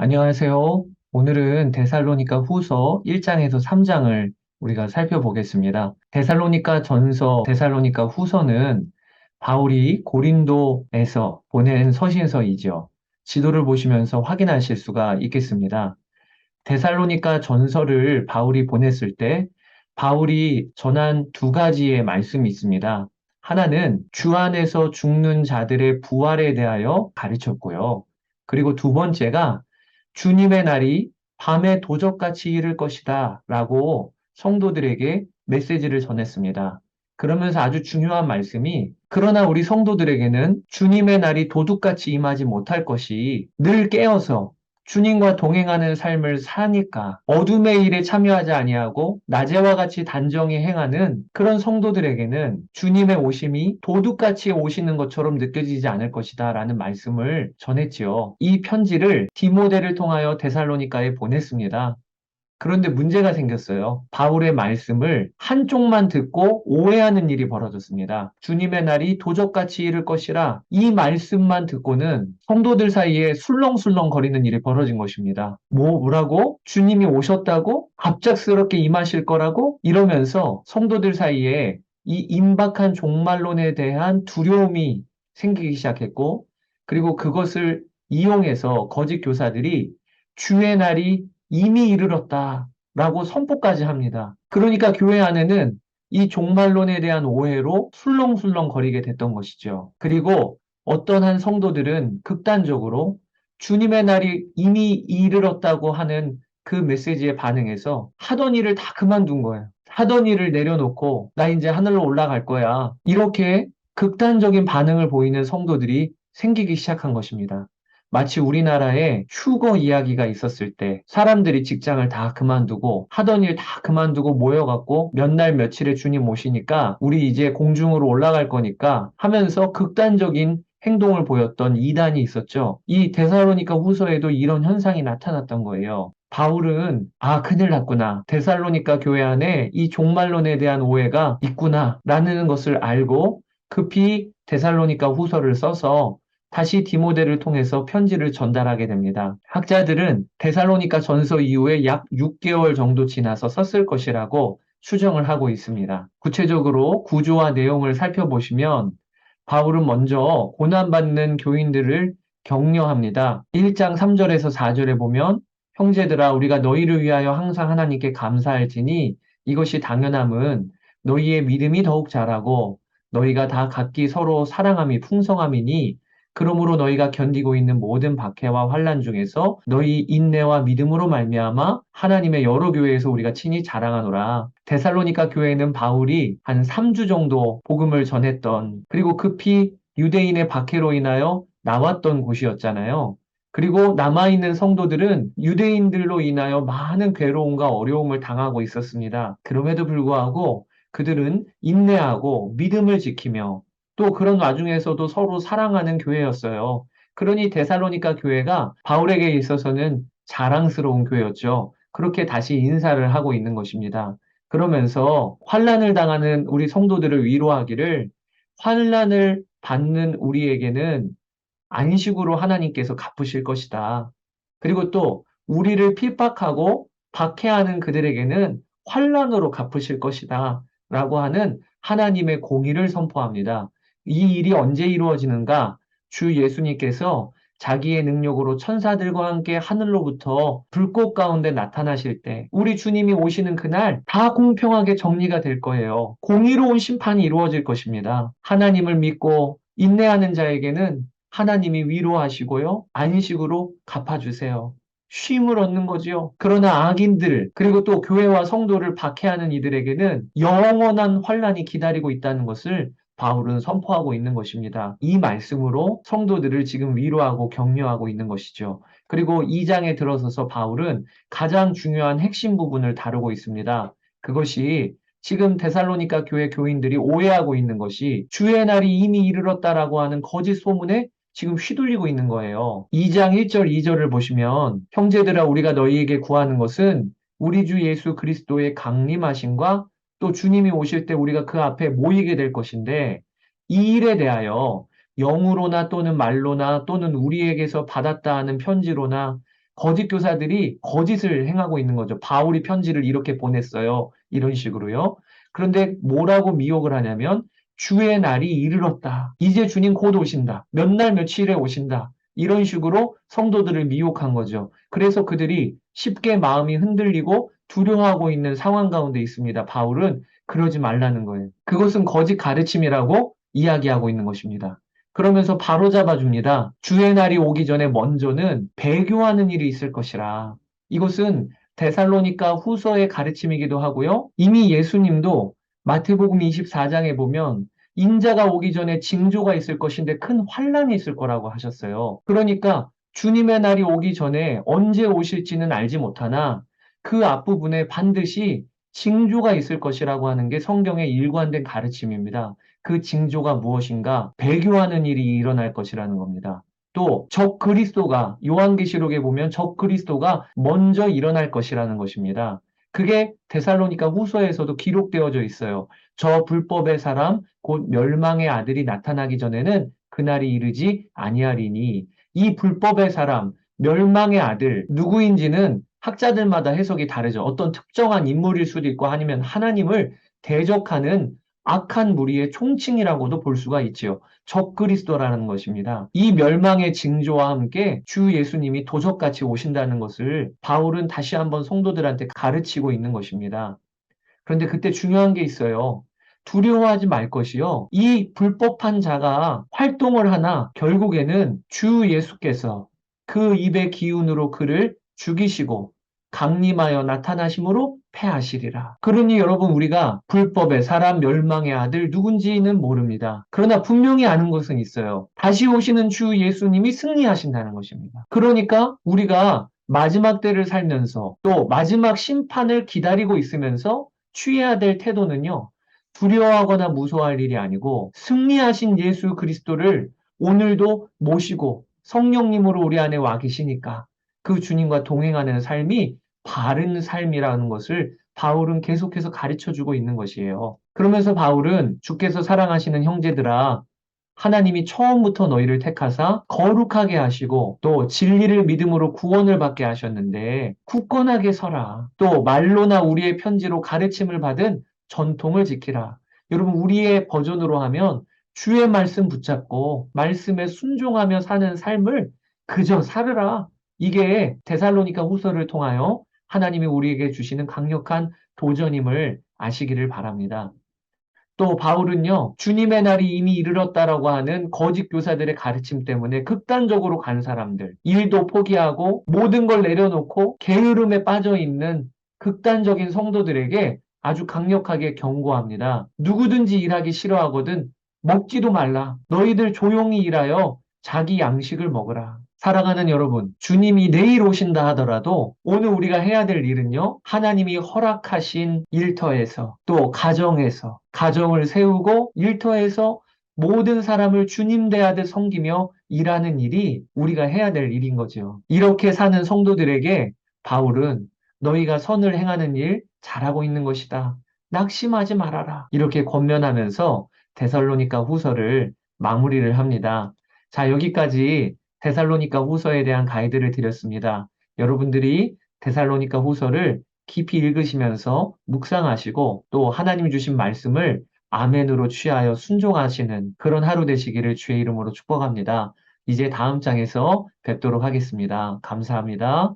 안녕하세요. 오늘은 데살로니가 후서 1장에서 3장을 우리가 살펴보겠습니다. 데살로니가 전서, 데살로니가 후서는 바울이 고린도에서 보낸 서신서이죠. 지도를 보시면서 확인하실 수가 있겠습니다. 데살로니가 전서를 바울이 보냈을 때 바울이 전한 두 가지의 말씀이 있습니다. 하나는 주 안에서 죽는 자들의 부활에 대하여 가르쳤고요. 그리고 두 번째가 주님의 날이 밤에 도적같이 이를 것이다 라고 성도들에게 메시지를 전했습니다. 그러면서 아주 중요한 말씀이 그러나 우리 성도들에게는 주님의 날이 도둑같이 임하지 못할 것이 늘 깨어서 주님과 동행하는 삶을 사니까 어둠의 일에 참여하지 아니하고 낮에와 같이 단정히 행하는 그런 성도들에게는 주님의 오심이 도둑같이 오시는 것처럼 느껴지지 않을 것이다 라는 말씀을 전했지요. 이 편지를 디모데를 통하여 데살로니가에 보냈습니다. 그런데 문제가 생겼어요. 바울의 말씀을 한쪽만 듣고 오해하는 일이 벌어졌습니다. 주님의 날이 도적같이 이를 것이라 이 말씀만 듣고는 성도들 사이에 술렁술렁 거리는 일이 벌어진 것입니다. 뭐라고? 주님이 오셨다고? 갑작스럽게 임하실 거라고? 이러면서 성도들 사이에 이 임박한 종말론에 대한 두려움이 생기기 시작했고, 그리고 그것을 이용해서 거짓 교사들이 주의 날이 이미 이르렀다라고 선포까지 합니다. 그러니까 교회 안에는 이 종말론에 대한 오해로 술렁술렁 거리게 됐던 것이죠. 그리고 어떤 한 성도들은 극단적으로 주님의 날이 이미 이르렀다고 하는 그 메시지에 반응해서 하던 일을 다 그만둔 거예요. 하던 일을 내려놓고 나 이제 하늘로 올라갈 거야. 이렇게 극단적인 반응을 보이는 성도들이 생기기 시작한 것입니다. 마치 우리나라에 휴거 이야기가 있었을 때 사람들이 직장을 다 그만두고 하던 일 다 그만두고 모여갖고 몇 날 며칠에 주님 오시니까 우리 이제 공중으로 올라갈 거니까 하면서 극단적인 행동을 보였던 이단이 있었죠. 이 데살로니가 후서에도 이런 현상이 나타났던 거예요. 바울은 큰일 났구나. 데살로니가 교회 안에 이 종말론에 대한 오해가 있구나 라는 것을 알고 급히 데살로니가 후서를 써서 다시 디모데를 통해서 편지를 전달하게 됩니다. 학자들은 데살로니가 전서 이후에 약 6개월 정도 지나서 썼을 것이라고 추정을 하고 있습니다. 구체적으로 구조와 내용을 살펴보시면 바울은 먼저 고난받는 교인들을 격려합니다. 1장 3절에서 4절에 보면 형제들아 우리가 너희를 위하여 항상 하나님께 감사할지니 이것이 당연함은 너희의 믿음이 더욱 자라고 너희가 다 각기 서로 사랑함이 풍성함이니 그러므로 너희가 견디고 있는 모든 박해와 환난 중에서 너희 인내와 믿음으로 말미암아 하나님의 여러 교회에서 우리가 친히 자랑하노라. 데살로니가 교회는 바울이 한 3주 정도 복음을 전했던 그리고 급히 유대인의 박해로 인하여 나왔던 곳이었잖아요. 그리고 남아있는 성도들은 유대인들로 인하여 많은 괴로움과 어려움을 당하고 있었습니다. 그럼에도 불구하고 그들은 인내하고 믿음을 지키며 또 그런 와중에서도 서로 사랑하는 교회였어요. 그러니 데살로니가 교회가 바울에게 있어서는 자랑스러운 교회였죠. 그렇게 다시 인사를 하고 있는 것입니다. 그러면서 환난을 당하는 우리 성도들을 위로하기를 환난을 받는 우리에게는 안식으로 하나님께서 갚으실 것이다. 그리고 또 우리를 핍박하고 박해하는 그들에게는 환난으로 갚으실 것이다. 라고 하는 하나님의 공의를 선포합니다. 이 일이 언제 이루어지는가? 주 예수님께서 자기의 능력으로 천사들과 함께 하늘로부터 불꽃 가운데 나타나실 때 우리 주님이 오시는 그날 다 공평하게 정리가 될 거예요. 공의로운 심판이 이루어질 것입니다. 하나님을 믿고 인내하는 자에게는 하나님이 위로하시고요. 안식으로 갚아주세요. 쉼을 얻는 거지요. 그러나 악인들, 그리고 또 교회와 성도를 박해하는 이들에게는 영원한 환란이 기다리고 있다는 것을 바울은 선포하고 있는 것입니다. 이 말씀으로 성도들을 지금 위로하고 격려하고 있는 것이죠. 그리고 2장에 들어서서 바울은 가장 중요한 핵심 부분을 다루고 있습니다. 그것이 지금 데살로니가 교회 교인들이 오해하고 있는 것이 주의 날이 이미 이르렀다라고 하는 거짓 소문에 지금 휘둘리고 있는 거예요. 2장 1절, 2절을 보시면 형제들아 우리가 너희에게 구하는 것은 우리 주 예수 그리스도의 강림하심과 또 주님이 오실 때 우리가 그 앞에 모이게 될 것인데 이 일에 대하여 영으로나 또는 말로나 또는 우리에게서 받았다 하는 편지로나 거짓 교사들이 거짓을 행하고 있는 거죠. 바울이 편지를 이렇게 보냈어요. 이런 식으로요. 그런데 뭐라고 미혹을 하냐면 주의 날이 이르렀다. 이제 주님 곧 오신다. 몇 날 며칠에 오신다. 이런 식으로 성도들을 미혹한 거죠. 그래서 그들이 쉽게 마음이 흔들리고 두려워하고 있는 상황 가운데 있습니다. 바울은 그러지 말라는 거예요. 그것은 거짓 가르침이라고 이야기하고 있는 것입니다. 그러면서 바로잡아 줍니다. 주의 날이 오기 전에 먼저는 배교하는 일이 있을 것이라. 이것은 데살로니가 후서의 가르침이기도 하고요. 이미 예수님도 마태복음 24장에 보면 인자가 오기 전에 징조가 있을 것인데 큰 환란이 있을 거라고 하셨어요. 그러니까 주님의 날이 오기 전에 언제 오실지는 알지 못하나 그 앞부분에 반드시 징조가 있을 것이라고 하는 게 성경의 일관된 가르침입니다. 그 징조가 무엇인가? 배교하는 일이 일어날 것이라는 겁니다. 또 적 그리스도가 요한계시록에 보면 적 그리스도가 먼저 일어날 것이라는 것입니다. 그게 데살로니가 후서에서도 기록되어져 있어요. 저 불법의 사람 곧 멸망의 아들이 나타나기 전에는 그날이 이르지 아니하리니 이 불법의 사람 멸망의 아들 누구인지는 학자들마다 해석이 다르죠. 어떤 특정한 인물일 수도 있고 아니면 하나님을 대적하는 악한 무리의 총칭이라고도 볼 수가 있지요. 적그리스도라는 것입니다. 이 멸망의 징조와 함께 주 예수님이 도적같이 오신다는 것을 바울은 다시 한번 성도들한테 가르치고 있는 것입니다. 그런데 그때 중요한 게 있어요. 두려워하지 말 것이요. 이 불법한 자가 활동을 하나 결국에는 주 예수께서 그 입의 기운으로 그를 죽이시고 강림하여 나타나심으로 패하시리라. 그러니 여러분 우리가 불법의 사람 멸망의 아들 누군지는 모릅니다. 그러나 분명히 아는 것은 있어요. 다시 오시는 주 예수님이 승리하신다는 것입니다. 그러니까 우리가 마지막 때를 살면서 또 마지막 심판을 기다리고 있으면서 취해야 될 태도는요, 두려워하거나 무서워할 일이 아니고 승리하신 예수 그리스도를 오늘도 모시고 성령님으로 우리 안에 와 계시니까 그 주님과 동행하는 삶이 바른 삶이라는 것을 바울은 계속해서 가르쳐 주고 있는 것이에요. 그러면서 바울은 주께서 사랑하시는 형제들아, 하나님이 처음부터 너희를 택하사 거룩하게 하시고 또 진리를 믿음으로 구원을 받게 하셨는데 굳건하게 서라. 또 말로나 우리의 편지로 가르침을 받은 전통을 지키라. 여러분 우리의 버전으로 하면 주의 말씀 붙잡고 말씀에 순종하며 사는 삶을 그저 살으라. 이게 데살로니가 후서를 통하여 하나님이 우리에게 주시는 강력한 도전임을 아시기를 바랍니다. 또 바울은요, 주님의 날이 이미 이르렀다라고 하는 거짓 교사들의 가르침 때문에 극단적으로 간 사람들, 일도 포기하고 모든 걸 내려놓고 게으름에 빠져 있는 극단적인 성도들에게 아주 강력하게 경고합니다. 누구든지 일하기 싫어하거든 먹지도 말라. 너희들 조용히 일하여 자기 양식을 먹으라. 사랑하는 여러분, 주님이 내일 오신다 하더라도 오늘 우리가 해야 될 일은요, 하나님이 허락하신 일터에서 또 가정에서 가정을 세우고 일터에서 모든 사람을 주님 대하듯 섬기며 일하는 일이 우리가 해야 될 일인 거죠. 이렇게 사는 성도들에게 바울은 너희가 선을 행하는 일 잘하고 있는 것이다. 낙심하지 말아라. 이렇게 권면하면서 데살로니가 후서를 마무리를 합니다. 자, 여기까지 데살로니가 후서에 대한 가이드를 드렸습니다. 여러분들이 데살로니가 후서를 깊이 읽으시면서 묵상하시고 또 하나님 주신 말씀을 아멘으로 취하여 순종하시는 그런 하루 되시기를 주의 이름으로 축복합니다. 이제 다음 장에서 뵙도록 하겠습니다. 감사합니다.